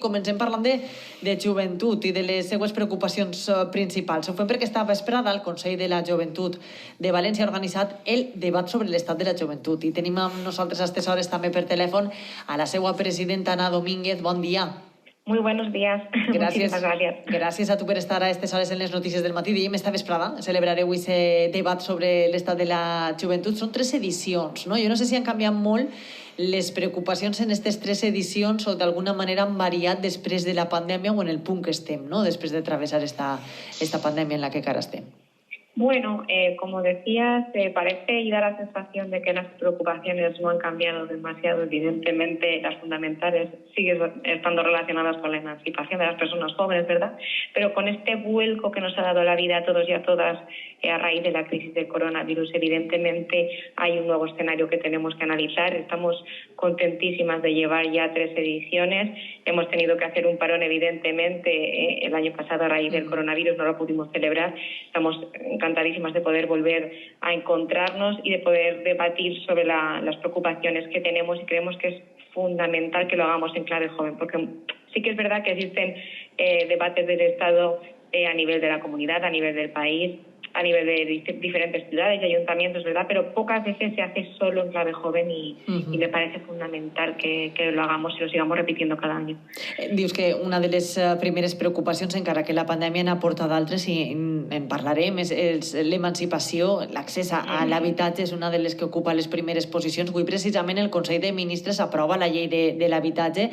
comencem parlant de joventut i de les seues preocupacions principals. Ho fem perquè esta vesprada el Consell de la Joventut de València ha organitzat el debat sobre l'estat de la joventut i tenim amb nosaltres a aquestes hores també per telèfon a la seva presidenta Ana Domínguez. Bon dia. Muy buenos días. Muchísimas gracias. Gràcies a tu per estar a aquestes hores en les notícies del matí. Diem esta vesprada celebrareu aquest debat sobre l'estat de la joventut. Són 3 edicions, no? Jo no sé si han canviat molt les preocupacions en aquestes 3 edicions o d'alguna manera han variat després de la pandèmia o en el punt que estem, no? Després de travessar esta pandèmia en la que encara estem. Bueno, como decías, parece y da la sensación de que las preocupaciones no han cambiado demasiado. Evidentemente, las fundamentales siguen estando relacionadas con la emancipación de las personas jóvenes, ¿verdad? Pero con este vuelco que nos ha dado la vida a todos y a todas a raíz de la crisis del coronavirus, evidentemente hay un nuevo escenario que tenemos que analizar. Estamos contentísimas de llevar ya 3 ediciones. Hemos tenido que hacer un parón, evidentemente, el año pasado a raíz del coronavirus no lo pudimos celebrar. Estamos encantadísimas de poder volver a encontrarnos y de poder debatir sobre las preocupaciones que tenemos, y creemos que es fundamental que lo hagamos en clave joven, porque sí que es verdad que existen debates del Estado a nivel de la comunidad, a nivel del país, a nivel de diferentes ciudades y ayuntamientos, ¿verdad? Pero pocas veces se hace solo en clave joven y me parece fundamental que lo hagamos i lo sigamos repitiendo cada año. Dius que una de les primeres preocupacions, encara que la pandèmia n'ha portat d'altres, i en parlarem, és l'emancipació, l'accés a l'habitatge és una de les que ocupa les primeres posicions. Avui precisament el Consell de Ministres aprova la llei de l'habitatge.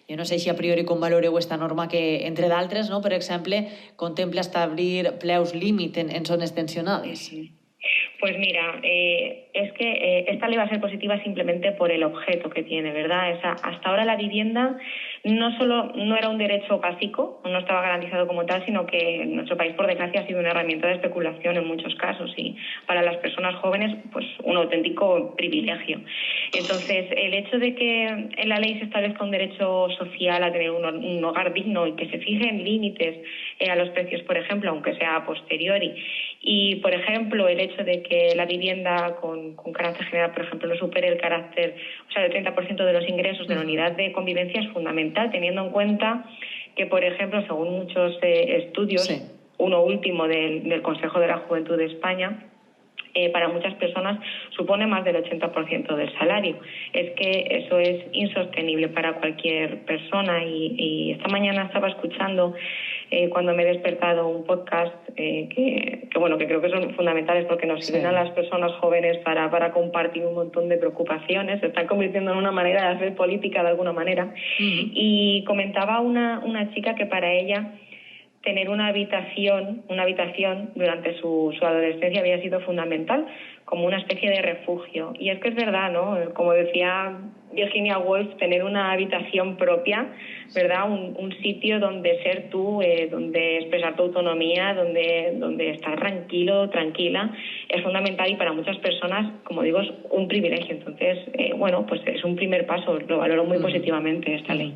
Jo no sé si a priori com valoreu esta norma que, entre d'altres, no, per exemple, contempla establir pleus límit en zones tensionades. Pues mira, es que esta ley va a ser positiva simplemente por el objeto que tiene, ¿verdad? Hasta ahora la vivienda no era un derecho básico, no estaba garantizado como tal, sino que en nuestro país, por desgracia, ha sido una herramienta de especulación en muchos casos y para las personas jóvenes, pues un auténtico privilegio. Entonces, el hecho de que en la ley se establezca un derecho social a tener un hogar digno y que se fijen límites a los precios, por ejemplo, aunque sea a posteriori, y, por ejemplo, el hecho de que la vivienda con carácter general, por ejemplo, no supere el carácter, o sea, el 30% de los ingresos de la unidad de convivencia es fundamental, teniendo en cuenta que, por ejemplo, según muchos estudios, uno último del Consejo de la Juventud de España, para muchas personas supone más del 80% del salario. Es que eso es insostenible para cualquier persona y esta mañana estaba escuchando cuando me he despertado un podcast que creo que son fundamentales porque nos sirven a las personas jóvenes para compartir un montón de preocupaciones. Se están convirtiendo en una manera de hacer política de alguna manera. Y comentaba una chica que para ella tener una habitación durante su adolescencia había sido fundamental, como una especie de refugio. Y es que es verdad, ¿no? Como decía Virginia Woolf, tener una habitación propia, ¿verdad? Un sitio donde ser tú, donde expresar tu autonomía, donde estar tranquilo, tranquila, es fundamental y para muchas personas, como digo, es un privilegio. Entonces, pues es un primer paso, lo valoro muy positivamente esta ley.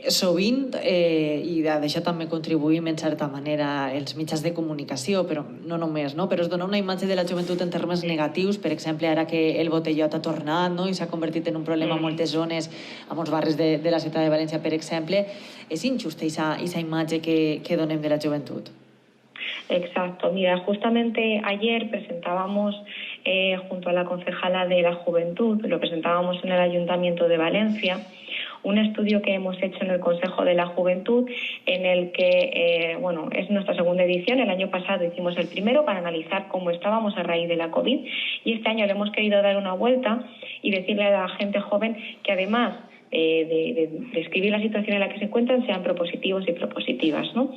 Sovint, i d'això també contribuïm en certa manera els mitjans de comunicació, però no només, no? Però es dona una imatge de la joventut en termes negatius, per exemple, ara que el botellot ha tornat, no? I s'ha convertit en un problema a moltes zones, a molts barris de la ciutat de València, per exemple. És injusta esa imatge que donem de la joventut. Exacto. Mira, justamente ayer presentábamos junto a la concejala de la Juventud, lo presentábamos en el Ayuntamiento de Valencia, un estudio que hemos hecho en el Consejo de la Juventud en el que, es nuestra segunda edición. El año pasado hicimos el primero para analizar cómo estábamos a raíz de la COVID y este año le hemos querido dar una vuelta y decirle a la gente joven que además de describir la situación en la que se encuentran sean propositivos y propositivas, ¿no?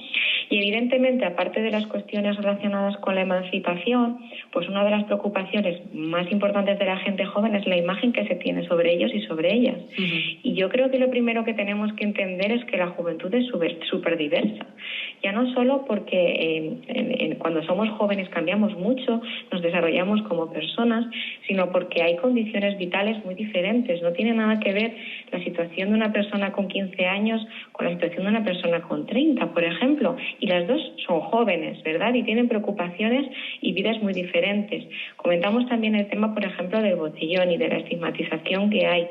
Y evidentemente, aparte de las cuestiones relacionadas con la emancipación, pues una de las preocupaciones más importantes de la gente joven es la imagen que se tiene sobre ellos y sobre ellas. Y yo creo que lo primero que tenemos que entender es que la juventud es súper diversa. Ya no solo porque cuando somos jóvenes cambiamos mucho, nos desarrollamos como personas, sino porque hay condiciones vitales muy diferentes. No tiene nada que ver la situación de una persona con 15 años con la situación de una persona con 30, por ejemplo. Y las dos son jóvenes, ¿verdad? Y tienen preocupaciones y vidas muy diferentes. Comentamos también el tema, por ejemplo, del botellón y de la estigmatización que hay.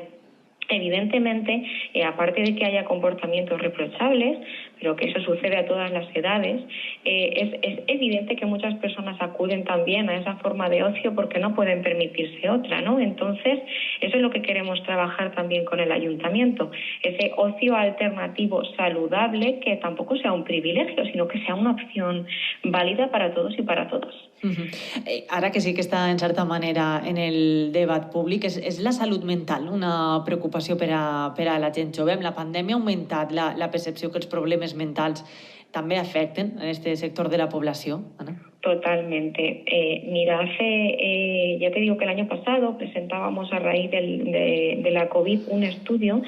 Evidentemente, aparte de que haya comportamientos reprochables, pero que eso sucede a todas las edades, es evidente que muchas personas acuden también a esa forma de ocio porque no pueden permitirse otra, ¿no? Entonces, eso es lo que queremos trabajar también con el ayuntamiento, ese ocio alternativo saludable que tampoco sea un privilegio, sino que sea una opción válida para todos y para todas. Ara que sí que està en certa manera en el debat públic, és la salut mental una preocupació per a la gent jove? Amb la pandèmia ha augmentat la percepció que els problemes mentals també afecten en este sector de la població, Ana? Totalmente. Mira, ya te digo que el año pasado presentábamos a raíz de la COVID un estudio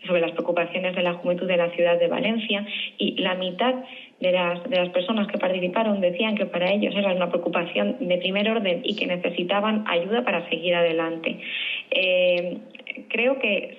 sobre las preocupaciones de la juventud de la ciudad de Valencia, y la mitad de las personas que participaron decían que para ellos era una preocupación de primer orden y que necesitaban ayuda para seguir adelante. Creo que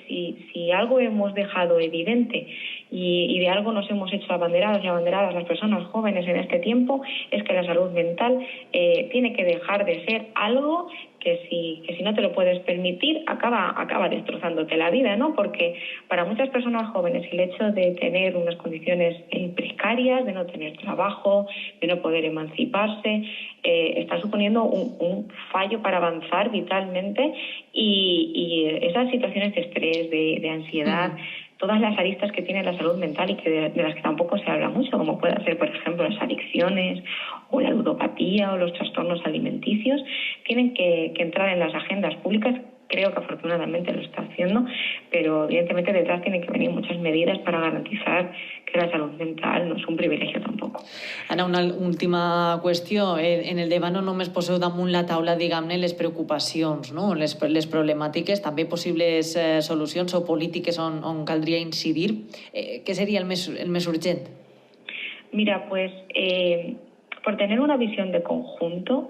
si algo hemos dejado evidente y de algo nos hemos hecho abanderados y abanderadas las personas jóvenes en este tiempo, es que la salud mental tiene que dejar de ser algo que si no te lo puedes permitir acaba destrozándote la vida, ¿no? Porque para muchas personas jóvenes el hecho de tener unas condiciones precarias, de no tener trabajo, de no poder emanciparse, está suponiendo un fallo para avanzar vitalmente, y esas situaciones de estrés, de ansiedad, todas las aristas que tiene la salud mental y de las que tampoco se habla mucho, como puede ser, por ejemplo, las adicciones o la ludopatía o los trastornos alimenticios, tienen que entrar en las agendas públicas. Creo que afortunadamente lo está haciendo, pero evidentemente detrás tienen que venir muchas medidas para garantizar que la salud mental no és un privilegi tampoc. Ana, una última qüestió. En el debat no només poseu damunt la taula, diguem-ne, les preocupacions, no? les problemàtiques, també possibles solucions o polítiques on caldria incidir. Què seria el més urgent? Mira, pues por tener una visión de conjunto,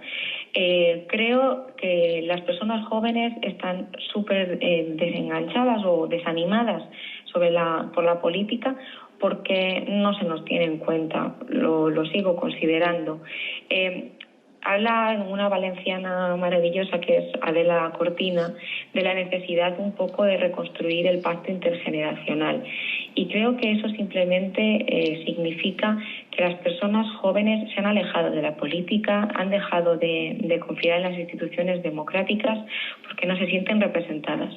creo que las personas jóvenes están súper desenganchadas o desanimadas por la política porque no se nos tiene en cuenta, lo sigo considerando. Habla una valenciana maravillosa que es Adela Cortina de la necesidad un poco de reconstruir el pacto intergeneracional, y creo que eso simplemente significa que las personas jóvenes se han alejado de la política, han dejado de confiar en las instituciones democráticas porque no se sienten representadas.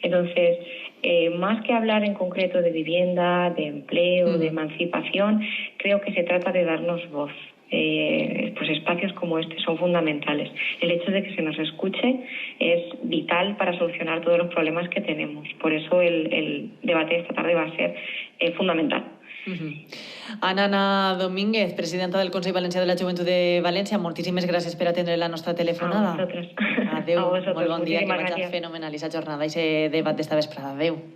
Entonces, más que hablar en concreto de vivienda, de empleo, de emancipación, creo que se trata de darnos voz. Pues espacios como este son fundamentales. El hecho de que se nos escuche es vital para solucionar todos los problemas que tenemos. Por eso el debate de esta tarde va a ser fundamental. Ana Domínguez, presidenta del Consell Valencià de la Joventut de València, moltíssimes gràcies per atendre la nostra telefonada. A vosaltres. Adéu, A vosaltres. molt bon dia, que Moltíssimes vagi gràcies. fenomenal aquesta jornada i aquest debat d'esta vesprada. Adéu.